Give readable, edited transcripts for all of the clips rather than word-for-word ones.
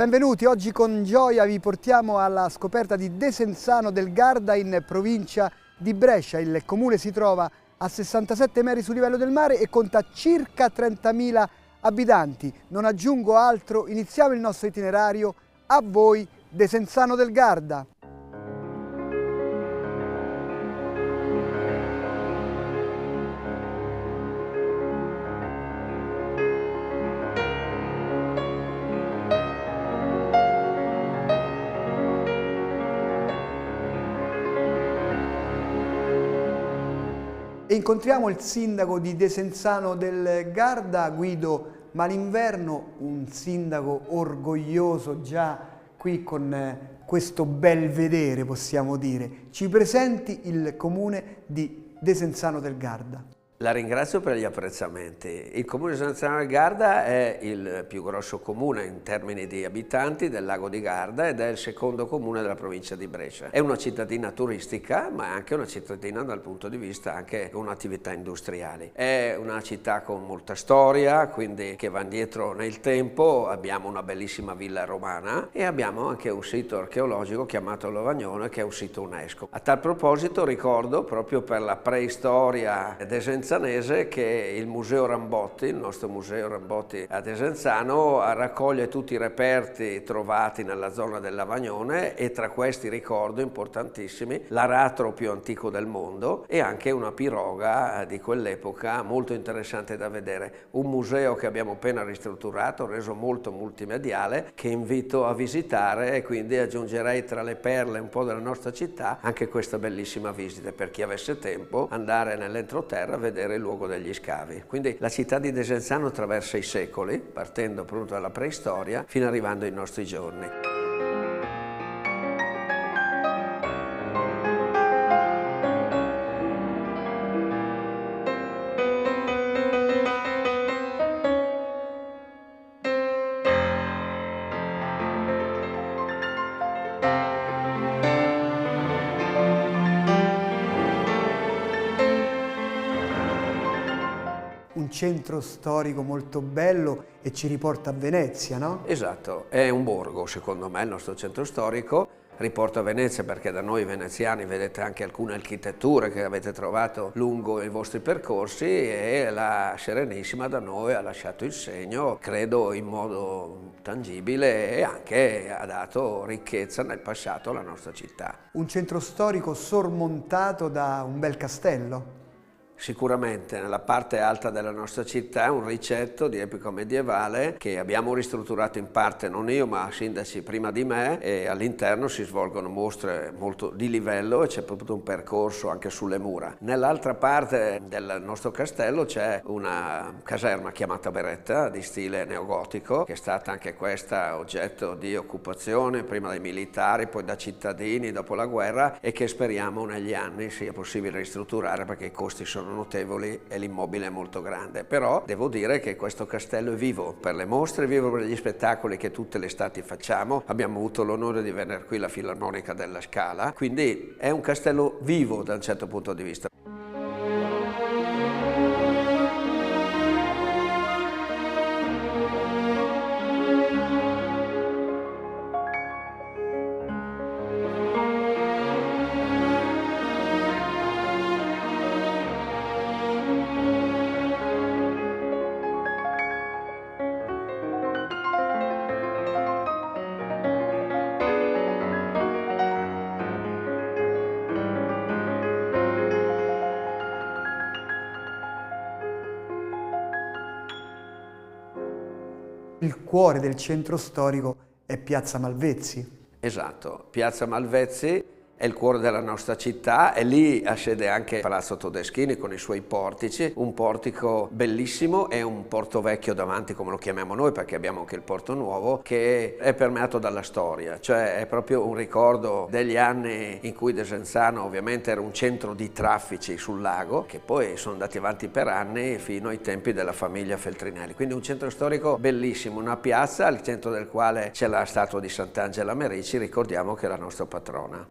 Benvenuti, oggi con gioia vi portiamo alla scoperta di Desenzano del Garda in provincia di Brescia. Il comune si trova a 67 metri sul livello del mare e conta circa 30.000 abitanti. Non aggiungo altro, iniziamo il nostro itinerario. A voi Desenzano del Garda. E incontriamo il sindaco di Desenzano del Garda, Guido Malinverno, un sindaco orgoglioso già qui con questo bel vedere, possiamo dire. Ci presenti il comune di Desenzano del Garda. La ringrazio per gli apprezzamenti. Il comune di Desenzano del Garda è il più grosso comune in termini di abitanti del lago di Garda ed è il secondo comune della provincia di Brescia. È una cittadina turistica, ma è anche una cittadina dal punto di vista anche con attività industriali. È una città con molta storia, quindi che va indietro nel tempo. Abbiamo una bellissima villa romana e abbiamo anche un sito archeologico chiamato Lovagnone, che è un sito UNESCO. A tal proposito ricordo proprio per la preistoria desenzanese che il Museo Rambotti, il nostro Museo Rambotti a Desenzano, raccoglie tutti i reperti trovati nella zona del Lavagnone e tra questi ricordo importantissimi l'aratro più antico del mondo e anche una piroga di quell'epoca molto interessante da vedere. Un museo che abbiamo appena ristrutturato, reso molto multimediale, che invito a visitare e quindi aggiungerei tra le perle un po' della nostra città anche questa bellissima visita per chi avesse tempo, andare nell'entroterra a vedere il luogo degli scavi. Quindi la città di Desenzano attraversa i secoli, partendo appunto dalla preistoria, fino arrivando ai nostri giorni. Un centro storico molto bello e ci riporta a Venezia, no? Esatto, è un borgo secondo me il nostro centro storico, riporta a Venezia perché da noi veneziani vedete anche alcune architetture che avete trovato lungo i vostri percorsi e la Serenissima da noi ha lasciato il segno, credo in modo tangibile e anche ha dato ricchezza nel passato alla nostra città. Un centro storico sormontato da un bel castello. Sicuramente nella parte alta della nostra città è un ricetto di epoca medievale che abbiamo ristrutturato in parte, non io ma sindaci prima di me, e all'interno si svolgono mostre molto di livello e c'è proprio un percorso anche sulle mura. Nell'altra parte del nostro castello c'è una caserma chiamata Beretta di stile neogotico, che è stata anche questa oggetto di occupazione prima dai militari, poi da cittadini dopo la guerra e che speriamo negli anni sia possibile ristrutturare perché i costi sono notevoli e l'immobile è molto grande, però devo dire che questo castello è vivo per le mostre, è vivo per gli spettacoli che tutte le estati facciamo. Abbiamo avuto l'onore di vedere qui la Filarmonica della Scala, quindi è un castello vivo da un certo punto di vista. Il cuore del centro storico è Piazza Malvezzi. Esatto, Piazza Malvezzi è il cuore della nostra città e lì ha sede anche Palazzo Todeschini con i suoi portici, un portico bellissimo e un porto vecchio davanti come lo chiamiamo noi perché abbiamo anche il porto nuovo che è permeato dalla storia, cioè è proprio un ricordo degli anni in cui Desenzano ovviamente era un centro di traffici sul lago che poi sono andati avanti per anni fino ai tempi della famiglia Feltrinelli, quindi un centro storico bellissimo, una piazza al centro del quale c'è la statua di Sant'Angela Merici, ricordiamo che è la nostra patrona.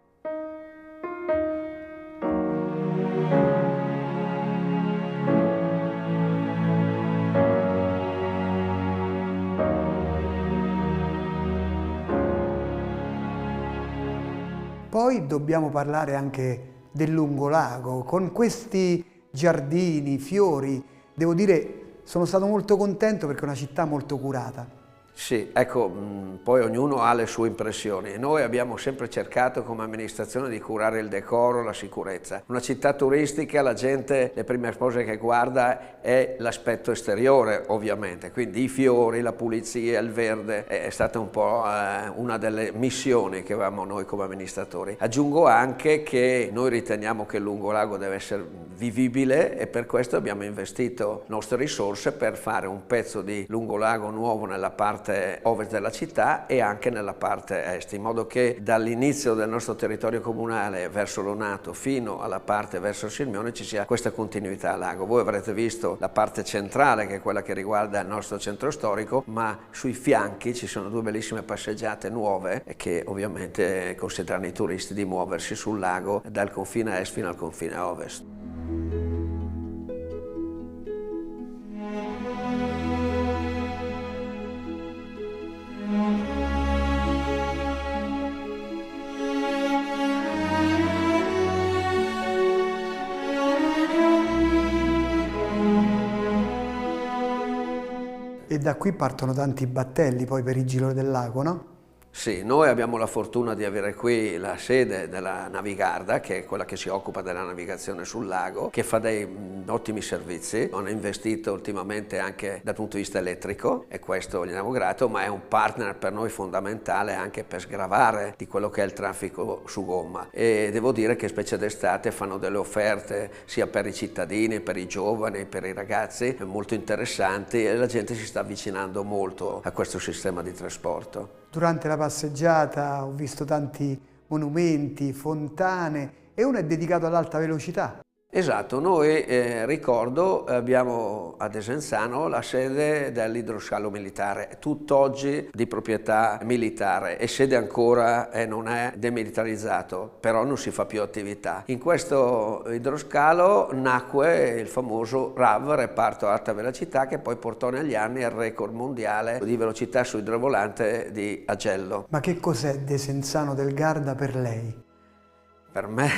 poi dobbiamo parlare anche del lungolago, con questi giardini, fiori. Devo dire, sono stato molto contento perché è una città molto curata. Sì, ecco, poi ognuno ha le sue impressioni. Noi abbiamo sempre cercato come amministrazione di curare il decoro, la sicurezza. Una città turistica, la gente, le prime cose che guarda è l'aspetto esteriore, ovviamente, quindi i fiori, la pulizia, il verde, è stata un po' una delle missioni che avevamo noi come amministratori. Aggiungo anche che noi riteniamo che il lungolago deve essere vivibile e per questo abbiamo investito nostre risorse per fare un pezzo di lungolago nuovo nella parte ovest della città e anche nella parte est, in modo che dall'inizio del nostro territorio comunale verso Lonato fino alla parte verso Sirmione ci sia questa continuità al lago. Voi avrete visto la parte centrale, che è quella che riguarda il nostro centro storico, ma sui fianchi ci sono due bellissime passeggiate nuove che ovviamente consentiranno ai turisti di muoversi sul lago dal confine est fino al confine ovest. E da qui partono tanti battelli poi per il giro del lago, no? Sì, noi abbiamo la fortuna di avere qui la sede della Navigarda, che è quella che si occupa della navigazione sul lago, che fa dei ottimi servizi. Hanno investito ultimamente anche dal punto di vista elettrico e questo gli diamo grato, ma è un partner per noi fondamentale anche per sgravare di quello che è il traffico su gomma. E devo dire che specie d'estate fanno delle offerte sia per i cittadini, per i giovani, per i ragazzi molto interessanti e la gente si sta avvicinando molto a questo sistema di trasporto. Durante la passeggiata ho visto tanti monumenti, fontane e uno è dedicato all'alta velocità. Esatto, noi ricordo abbiamo a Desenzano la sede dell'idroscalo militare, tutt'oggi di proprietà militare e sede ancora non è demilitarizzato, però non si fa più attività. In questo idroscalo nacque il famoso RAV, reparto alta velocità, che poi portò negli anni il record mondiale di velocità su idrovolante di Agello. Ma che cos'è Desenzano del Garda per lei? Per me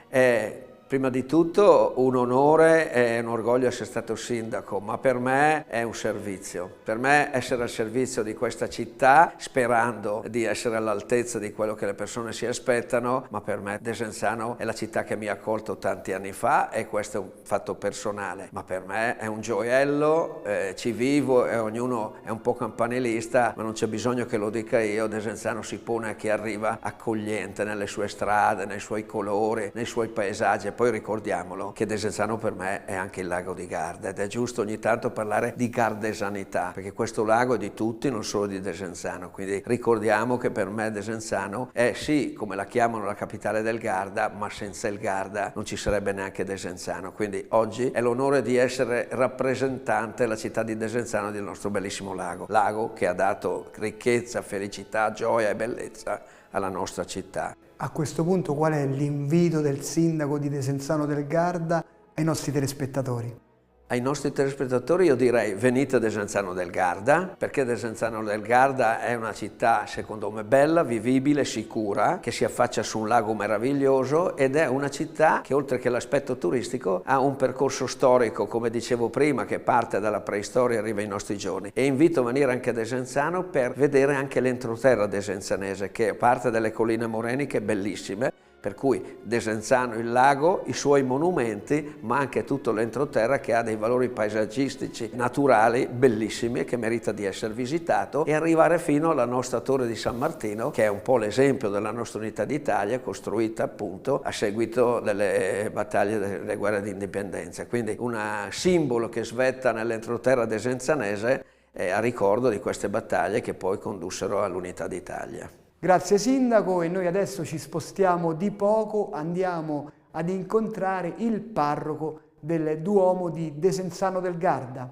è prima di tutto un onore e un orgoglio essere stato sindaco, ma per me è un servizio. Per me essere al servizio di questa città, sperando di essere all'altezza di quello che le persone si aspettano, ma per me Desenzano è la città che mi ha accolto tanti anni fa e questo è un fatto personale. Ma per me è un gioiello, ci vivo e ognuno è un po' campanilista, ma non c'è bisogno che lo dica io. Desenzano si pone a chi arriva accogliente nelle sue strade, nei suoi colori, nei suoi paesaggi. Poi ricordiamolo che Desenzano per me è anche il lago di Garda ed è giusto ogni tanto parlare di gardesanità, perché questo lago è di tutti, non solo di Desenzano, quindi ricordiamo che per me Desenzano è sì, come la chiamano, la capitale del Garda, ma senza il Garda non ci sarebbe neanche Desenzano, quindi oggi è l'onore di essere rappresentante della città di Desenzano del nostro bellissimo lago che ha dato ricchezza, felicità, gioia e bellezza alla nostra città. A questo punto qual è l'invito del sindaco di Desenzano del Garda ai nostri telespettatori? Ai nostri telespettatori io direi venite a Desenzano del Garda, perché Desenzano del Garda è una città secondo me bella, vivibile, sicura, che si affaccia su un lago meraviglioso ed è una città che oltre che l'aspetto turistico ha un percorso storico, come dicevo prima, che parte dalla preistoria e arriva ai nostri giorni. E invito a venire anche a Desenzano per vedere anche l'entroterra desenzanese, che è parte delle colline moreniche bellissime, per cui Desenzano, il lago, i suoi monumenti, ma anche tutto l'entroterra che ha dei valori paesaggistici, naturali, bellissimi e che merita di essere visitato e arrivare fino alla nostra Torre di San Martino, che è un po' l'esempio della nostra unità d'Italia, costruita appunto a seguito delle battaglie delle guerre di indipendenza. Quindi un simbolo che svetta nell'entroterra desenzanese a ricordo di queste battaglie che poi condussero all'unità d'Italia. Grazie Sindaco e noi adesso ci spostiamo di poco, andiamo ad incontrare il parroco del Duomo di Desenzano del Garda.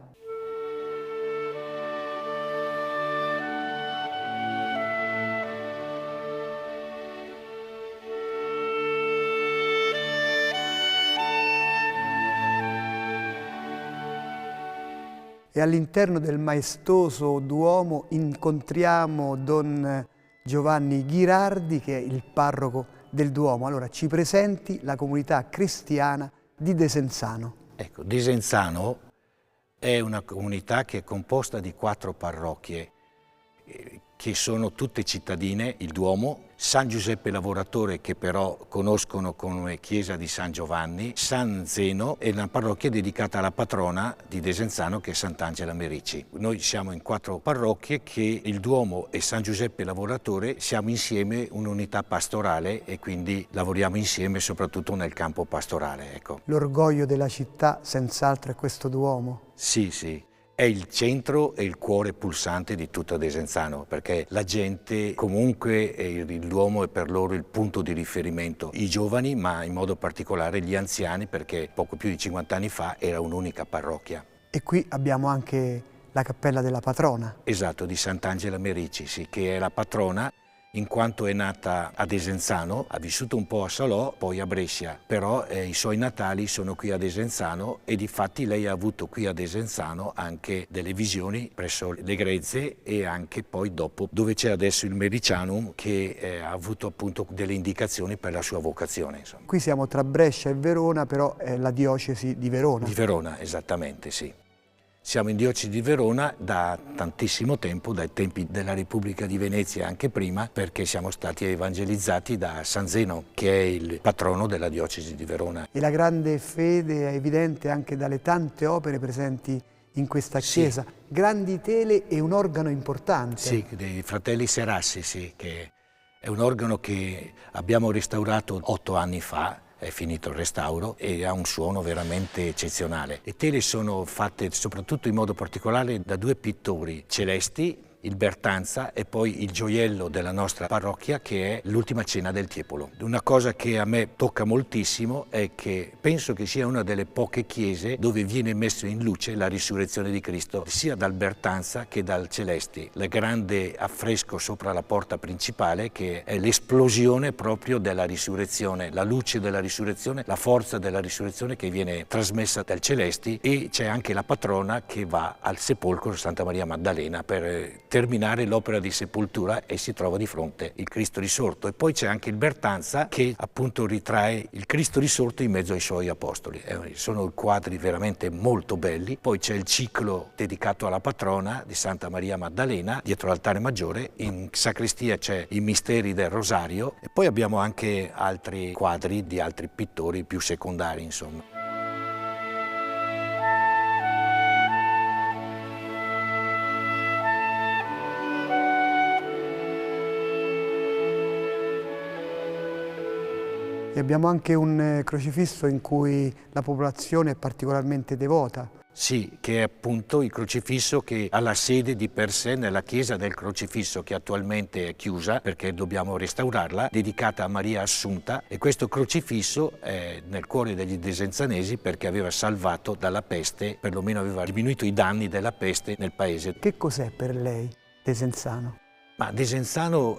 E all'interno del maestoso Duomo incontriamo Don Giovanni Ghirardi, che è il parroco del Duomo. Allora ci presenti la comunità cristiana di Desenzano. Ecco, Desenzano è una comunità che è composta di 4 parrocchie che sono tutte cittadine, il Duomo, San Giuseppe Lavoratore, che però conoscono come chiesa di San Giovanni, San Zeno e una parrocchia dedicata alla patrona di Desenzano che è Sant'Angela Merici. Noi siamo in 4 parrocchie che il Duomo e San Giuseppe Lavoratore siamo insieme un'unità pastorale e quindi lavoriamo insieme soprattutto nel campo pastorale. Ecco. L'orgoglio della città senz'altro è questo Duomo. Sì, sì. È il centro e il cuore pulsante di tutto Desenzano, perché la gente comunque, il Duomo è per loro il punto di riferimento. I giovani, ma in modo particolare gli anziani, perché poco più di 50 anni fa era un'unica parrocchia. E qui abbiamo anche la cappella della patrona. Esatto, di Sant'Angela Merici, sì, che è la patrona in quanto è nata a Desenzano, ha vissuto un po' a Salò, poi a Brescia, però i suoi natali sono qui a Desenzano e difatti lei ha avuto qui a Desenzano anche delle visioni presso le Grezze e anche poi dopo dove c'è adesso il Mericianum che ha avuto appunto delle indicazioni per la sua vocazione. Insomma. Qui siamo tra Brescia e Verona, però è la diocesi di Verona. Di Verona, esattamente, sì. Siamo in diocesi di Verona da tantissimo tempo, dai tempi della Repubblica di Venezia e anche prima, perché siamo stati evangelizzati da San Zeno, che è il patrono della diocesi di Verona. E la grande fede è evidente anche dalle tante opere presenti in questa chiesa. Sì. Grandi tele e un organo importante. Sì, dei fratelli Serassi, sì, che è un organo che abbiamo restaurato 8 anni fa. È finito il restauro e ha un suono veramente eccezionale. Le tele sono fatte soprattutto in modo particolare da 2 pittori celesti, il Bertanza e poi il gioiello della nostra parrocchia che è l'Ultima Cena del Tiepolo. Una cosa che a me tocca moltissimo è che penso che sia una delle poche chiese dove viene messo in luce la risurrezione di Cristo sia dal Bertanza che dal Celesti. Il grande affresco sopra la porta principale che è l'esplosione proprio della risurrezione, la luce della risurrezione, la forza della risurrezione che viene trasmessa dal Celesti e c'è anche la patrona che va al sepolcro Santa Maria Maddalena per terminare l'opera di sepoltura e si trova di fronte il Cristo risorto. E poi c'è anche il Bertanza che appunto ritrae il Cristo risorto in mezzo ai suoi apostoli. Sono quadri veramente molto belli. Poi c'è il ciclo dedicato alla patrona di Santa Maria Maddalena dietro l'altare maggiore. In sacrestia c'è i misteri del Rosario e poi abbiamo anche altri quadri di altri pittori più secondari, insomma. E abbiamo anche un crocifisso in cui la popolazione è particolarmente devota. Sì, che è appunto il crocifisso che ha la sede di per sé nella chiesa del crocifisso che attualmente è chiusa perché dobbiamo restaurarla, dedicata a Maria Assunta e questo crocifisso è nel cuore degli desenzanesi perché aveva salvato dalla peste, perlomeno aveva diminuito i danni della peste nel paese. Che cos'è per lei Desenzano? Ma Desenzano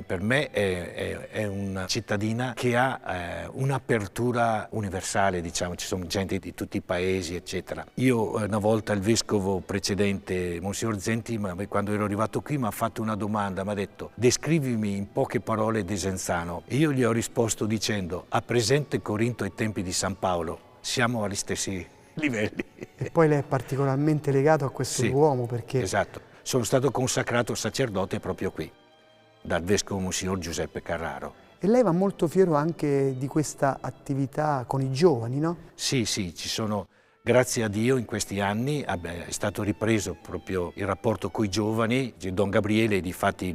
per me è una cittadina che ha un'apertura universale, diciamo, ci sono gente di tutti i paesi, eccetera. Io una volta il vescovo precedente, Monsignor Zenti, quando ero arrivato qui mi ha fatto una domanda, mi ha detto descrivimi in poche parole Desenzano. E io gli ho risposto dicendo a presente Corinto ai tempi di San Paolo, siamo agli stessi livelli. E poi lei è particolarmente legato a questo uomo perché... Esatto, sono stato consacrato sacerdote proprio qui dal vescovo Monsignor Giuseppe Carraro. E lei va molto fiero anche di questa attività con i giovani, no? Sì, ci sono, grazie a Dio in questi anni è stato ripreso proprio il rapporto con i giovani. Don Gabriele, difatti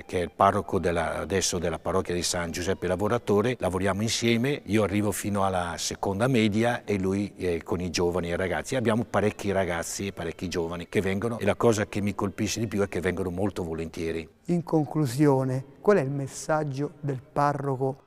che è il parroco adesso della parrocchia di San Giuseppe Lavoratore, lavoriamo insieme, io arrivo fino alla seconda media e lui con i giovani e i ragazzi. Abbiamo parecchi ragazzi e parecchi giovani che vengono e la cosa che mi colpisce di più è che vengono molto volentieri. In conclusione, qual è il messaggio del parroco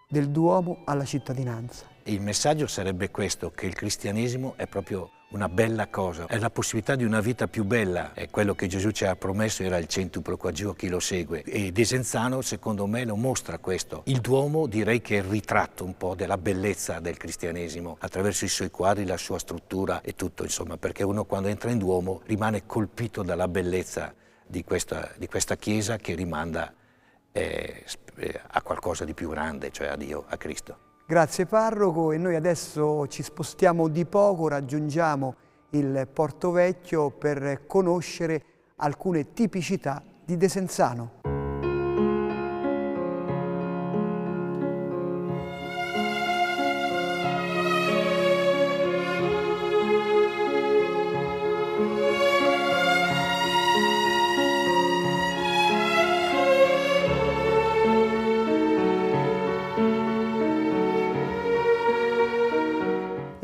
del Duomo alla cittadinanza? Il messaggio sarebbe questo, che il cristianesimo è proprio una bella cosa, è la possibilità di una vita più bella, è quello che Gesù ci ha promesso, era il centuplo qua giù a chi lo segue. E Desenzano secondo me lo mostra questo. Il Duomo direi che è il ritratto un po' della bellezza del cristianesimo, attraverso i suoi quadri, la sua struttura e tutto, insomma, perché uno quando entra in Duomo rimane colpito dalla bellezza di questa chiesa che rimanda a qualcosa di più grande, cioè a Dio, a Cristo. Grazie parroco, e noi adesso ci spostiamo di poco, raggiungiamo il Porto Vecchio per conoscere alcune tipicità di Desenzano.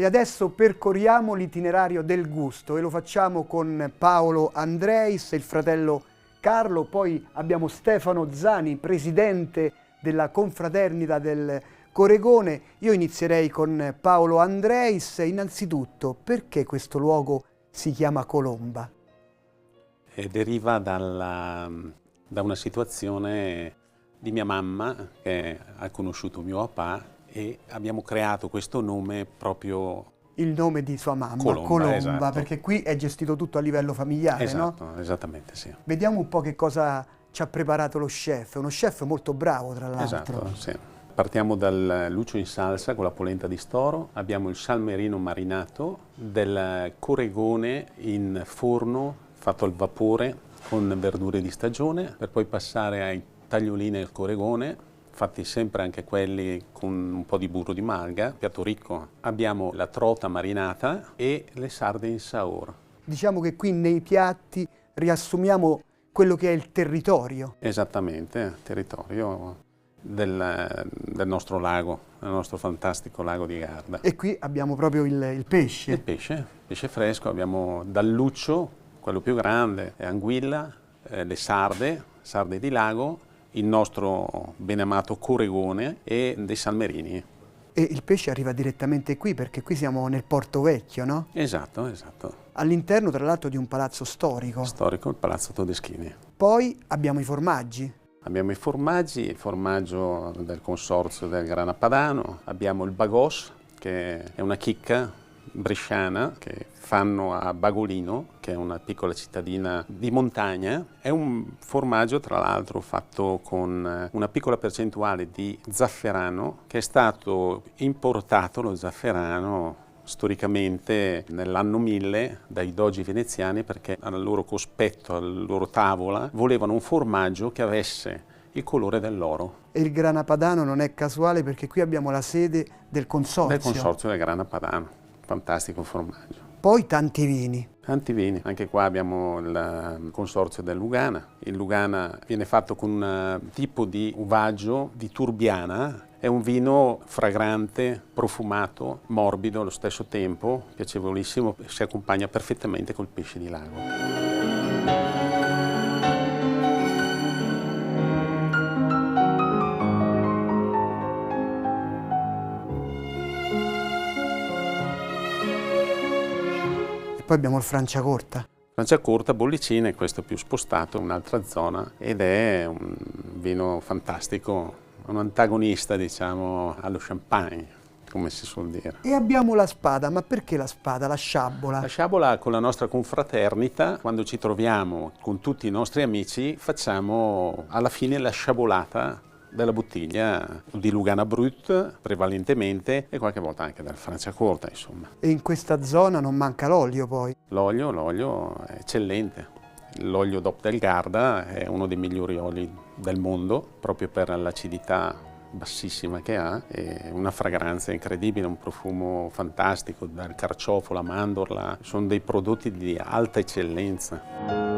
E adesso percorriamo l'itinerario del gusto e lo facciamo con Paolo Andreis e il fratello Carlo, poi abbiamo Stefano Zani, presidente della confraternita del Coregone. Io inizierei con Paolo Andreis. Innanzitutto, perché questo luogo si chiama Colomba? Deriva da una situazione di mia mamma che ha conosciuto mio papà, e abbiamo creato questo nome proprio... Il nome di sua mamma, Colomba, esatto. Perché qui è gestito tutto a livello familiare, esatto, no? Esattamente, sì. Vediamo un po' che cosa ci ha preparato lo chef, uno chef molto bravo tra l'altro. Esatto, sì. Partiamo dal lucio in salsa con la polenta di storo, abbiamo il salmerino marinato, del coregone in forno fatto al vapore con verdure di stagione, per poi passare ai tagliolini al coregone, fatti sempre anche quelli con un po' di burro di malga, piatto ricco. Abbiamo la trota marinata e le sarde in saor. Diciamo che qui nei piatti riassumiamo quello che è il territorio. Esattamente, territorio del nostro lago, del nostro fantastico lago di Garda. E qui abbiamo proprio il pesce. Il pesce fresco, abbiamo dal luccio, quello più grande, anguilla, le sarde di lago, il nostro beneamato coregone e dei salmerini. E il pesce arriva direttamente qui, perché qui siamo nel Porto Vecchio, no? Esatto, esatto. All'interno, tra l'altro, di un palazzo storico. Storico, il Palazzo Todeschini. Poi abbiamo i formaggi. Abbiamo i formaggi, il formaggio del consorzio del Grana Padano, abbiamo il bagos, che è una chicca bresciana che fanno a Bagolino, che è una piccola cittadina di montagna. È un formaggio tra l'altro fatto con una piccola percentuale di zafferano, che è stato importato, lo zafferano, storicamente nell'anno 1000 dai dogi veneziani, perché al loro cospetto, alla loro tavola, volevano un formaggio che avesse il colore dell'oro. E il Grana Padano non è casuale, perché qui abbiamo la sede del consorzio. Del consorzio del Grana Padano. Fantastico formaggio. Poi tanti vini. Tanti vini, anche qua abbiamo il consorzio del Lugana. Il Lugana viene fatto con un tipo di uvaggio di Turbiana, è un vino fragrante, profumato, morbido allo stesso tempo, piacevolissimo, si accompagna perfettamente col pesce di lago. Poi abbiamo il Franciacorta. Franciacorta, bollicine, questo più spostato, un'altra zona, ed è un vino fantastico, un antagonista, diciamo, allo champagne, come si suol dire. E abbiamo la spada, ma perché la spada, la sciabola? La sciabola, con la nostra confraternita, quando ci troviamo con tutti i nostri amici, facciamo alla fine la sciabolata della bottiglia di Lugana Brut prevalentemente, e qualche volta anche del Franciacorta, insomma. E in questa zona non manca l'olio poi? L'olio è eccellente. L'olio DOP del Garda è uno dei migliori oli del mondo, proprio per l'acidità bassissima che ha, e una fragranza incredibile, un profumo fantastico, dal carciofo, la mandorla, sono dei prodotti di alta eccellenza.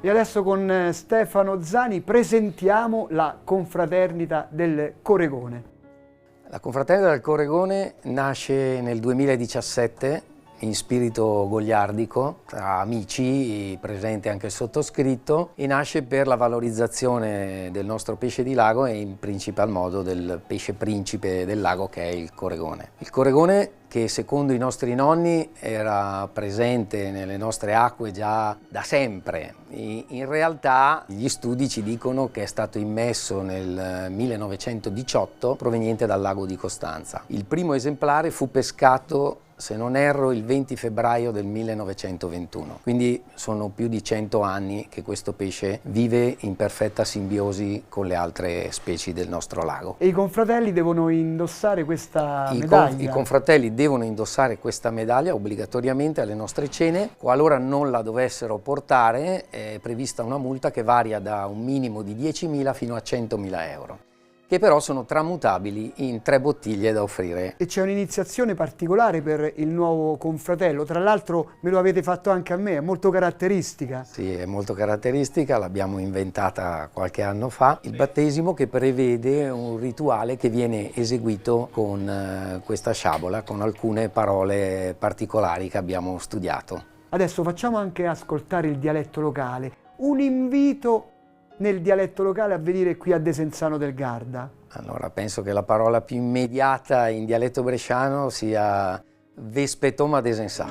E adesso con Stefano Zani presentiamo la confraternita del Coregone. La confraternita del Coregone nasce nel 2017 in spirito goliardico, tra amici, presente anche il sottoscritto, e nasce per la valorizzazione del nostro pesce di lago e in principal modo del pesce principe del lago, che è il Coregone. Il Coregone che secondo i nostri nonni era presente nelle nostre acque già da sempre. In realtà gli studi ci dicono che è stato immesso nel 1918 proveniente dal lago di Costanza. Il primo esemplare fu pescato, se non erro, il 20 febbraio del 1921. Quindi sono più di 100 anni che questo pesce vive in perfetta simbiosi con le altre specie del nostro lago. E i confratelli devono indossare questa medaglia? I confratelli devono indossare questa medaglia obbligatoriamente alle nostre cene. Qualora non la dovessero portare, è prevista una multa che varia da un minimo di 10.000 fino a 100.000 euro. Che però sono tramutabili in 3 bottiglie da offrire. E c'è un'iniziazione particolare per il nuovo confratello, tra l'altro me lo avete fatto anche a me, è molto caratteristica. Sì, è molto caratteristica, l'abbiamo inventata qualche anno fa. Il battesimo che prevede un rituale che viene eseguito con questa sciabola, con alcune parole particolari che abbiamo studiato. Adesso facciamo anche ascoltare il dialetto locale, un invito nel dialetto locale a venire qui a Desenzano del Garda. Allora, penso che la parola più immediata in dialetto bresciano sia Vespetoma Desensà.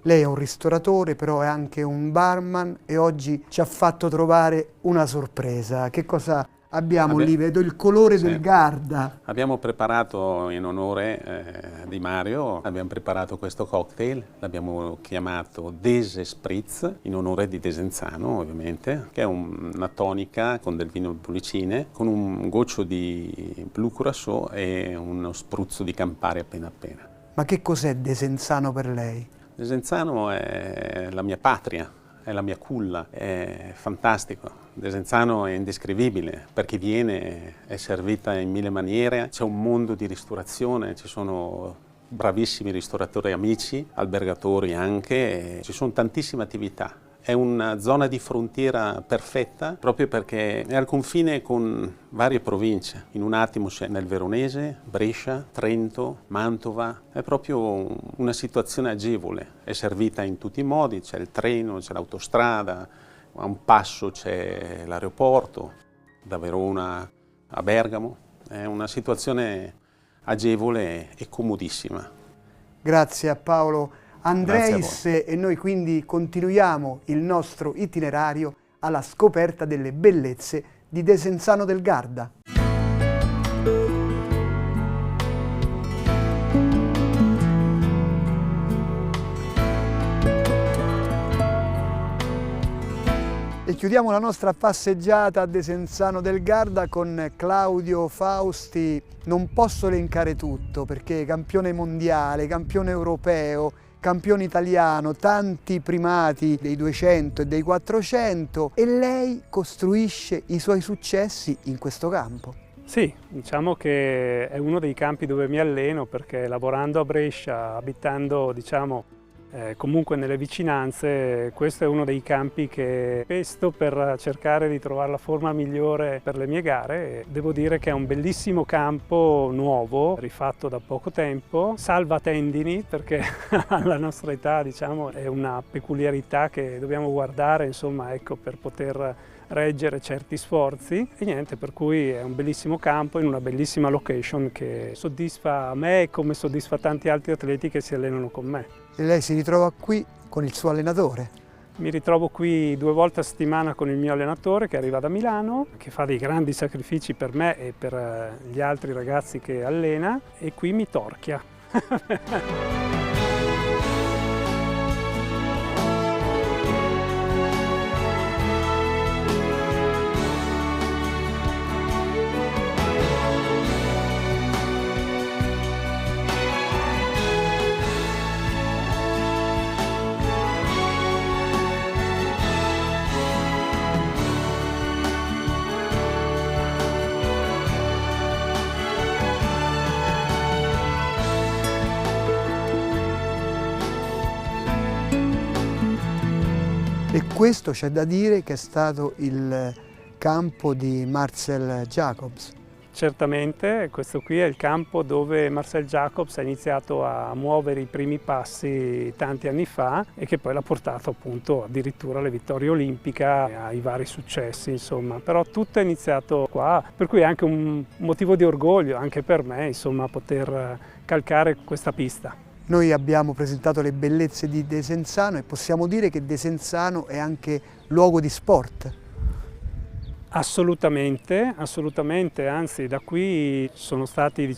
Lei è un ristoratore, però è anche un barman e oggi ci ha fatto trovare una sorpresa. Che cosa abbiamo lì? Vedo il colore del Garda. Abbiamo preparato in onore di Mario, abbiamo preparato questo cocktail, l'abbiamo chiamato Dese Spritz, in onore di Desenzano ovviamente, che è una tonica con del vino Pulicine, con un goccio di Blu Curaçao e uno spruzzo di Campari appena appena. Ma che cos'è Desenzano per lei? Desenzano è la mia patria, è la mia culla, è fantastico. Desenzano è indescrivibile, per chi viene è servita in 1000 maniere, c'è un mondo di ristorazione, ci sono bravissimi ristoratori amici, albergatori anche, ci sono tantissime attività. È una zona di frontiera perfetta proprio perché è al confine con varie province. In un attimo c'è nel Veronese, Brescia, Trento, Mantova. È proprio una situazione agevole. È servita in tutti i modi, c'è il treno, c'è l'autostrada, a un passo c'è l'aeroporto, da Verona a Bergamo. È una situazione agevole e comodissima. Grazie a Paolo Andreis e noi quindi continuiamo il nostro itinerario alla scoperta delle bellezze di Desenzano del Garda. E chiudiamo la nostra passeggiata a Desenzano del Garda con Claudio Fausti. Non posso elencare tutto perché campione mondiale, campione europeo, campione italiano, tanti primati dei 200 e dei 400 e lei costruisce i suoi successi in questo campo. Sì, diciamo che è uno dei campi dove mi alleno perché lavorando a Brescia, abitando comunque nelle vicinanze, questo è uno dei campi che pesto per cercare di trovare la forma migliore per le mie gare. Devo dire che è un bellissimo campo nuovo, rifatto da poco tempo, salva tendini perché alla nostra età è una peculiarità che dobbiamo guardare ecco, per poter reggere certi sforzi e niente, per cui è un bellissimo campo in una bellissima location che soddisfa me come soddisfa tanti altri atleti che si allenano con me. E lei si ritrova qui con il suo allenatore? Mi ritrovo qui 2 volte a settimana con il mio allenatore che arriva da Milano, che fa dei grandi sacrifici per me e per gli altri ragazzi che allena e qui mi torchia. E questo c'è da dire che è stato il campo di Marcel Jacobs. Certamente, questo qui è il campo dove Marcel Jacobs ha iniziato a muovere i primi passi tanti anni fa e che poi l'ha portato appunto addirittura alle vittorie olimpiche, ai vari successi, insomma. Però tutto è iniziato qua, per cui è anche un motivo di orgoglio anche per me, insomma, poter calcare questa pista. Noi abbiamo presentato le bellezze di Desenzano e possiamo dire che Desenzano è anche luogo di sport. Assolutamente, assolutamente, anzi da qui sono stati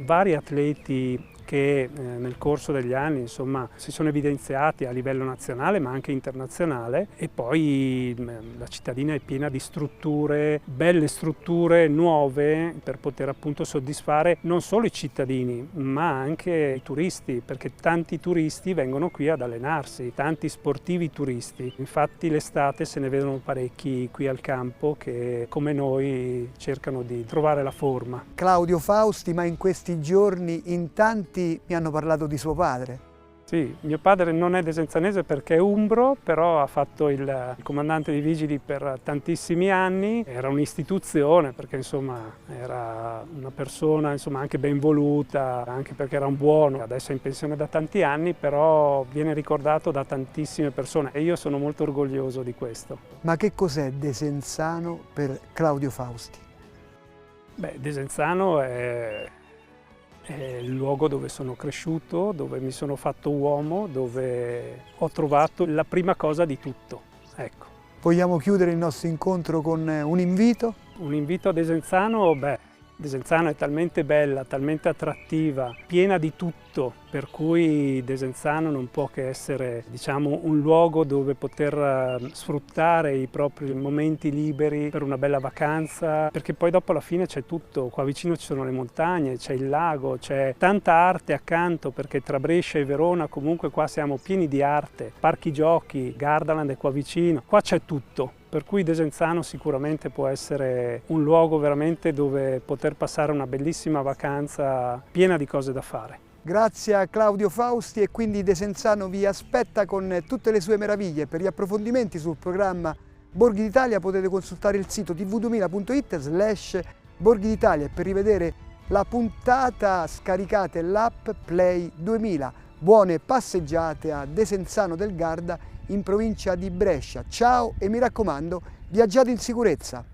vari atleti che nel corso degli anni insomma, si sono evidenziati a livello nazionale ma anche internazionale e poi la cittadina è piena di strutture, belle strutture nuove per poter appunto soddisfare non solo i cittadini ma anche i turisti, perché tanti turisti vengono qui ad allenarsi, tanti sportivi turisti. Infatti l'estate se ne vedono parecchi qui al campo che come noi cercano di trovare la forma. Claudio Fausti, ma in questi giorni in tanti mi hanno parlato di suo padre. Sì, mio padre non è desenzanese perché è umbro, però ha fatto il comandante di vigili per tantissimi anni, era un'istituzione perché insomma era una persona insomma, anche ben voluta, anche perché era un buono, adesso è in pensione da tanti anni, però viene ricordato da tantissime persone e io sono molto orgoglioso di questo. Ma che cos'è Desenzano per Claudio Fausti? Beh, Desenzano è il luogo dove sono cresciuto, dove mi sono fatto uomo, dove ho trovato la prima cosa di tutto. Ecco. Vogliamo chiudere il nostro incontro con un invito? Un invito a Desenzano? Beh, Desenzano è talmente bella, talmente attrattiva, piena di tutto, per cui Desenzano non può che essere, diciamo, un luogo dove poter sfruttare i propri momenti liberi per una bella vacanza, perché poi dopo alla fine c'è tutto, qua vicino ci sono le montagne, c'è il lago, c'è tanta arte accanto, perché tra Brescia e Verona comunque qua siamo pieni di arte, parchi giochi, Gardaland è qua vicino, qua c'è tutto. Per cui Desenzano sicuramente può essere un luogo veramente dove poter passare una bellissima vacanza piena di cose da fare. Grazie a Claudio Fausti e quindi Desenzano vi aspetta con tutte le sue meraviglie. Per gli approfondimenti sul programma Borghi d'Italia potete consultare il sito tv2000.it/Borghi d'Italia e per rivedere la puntata scaricate l'app Play 2000. Buone passeggiate a Desenzano del Garda in provincia di Brescia. Ciao e mi raccomando, viaggiate in sicurezza!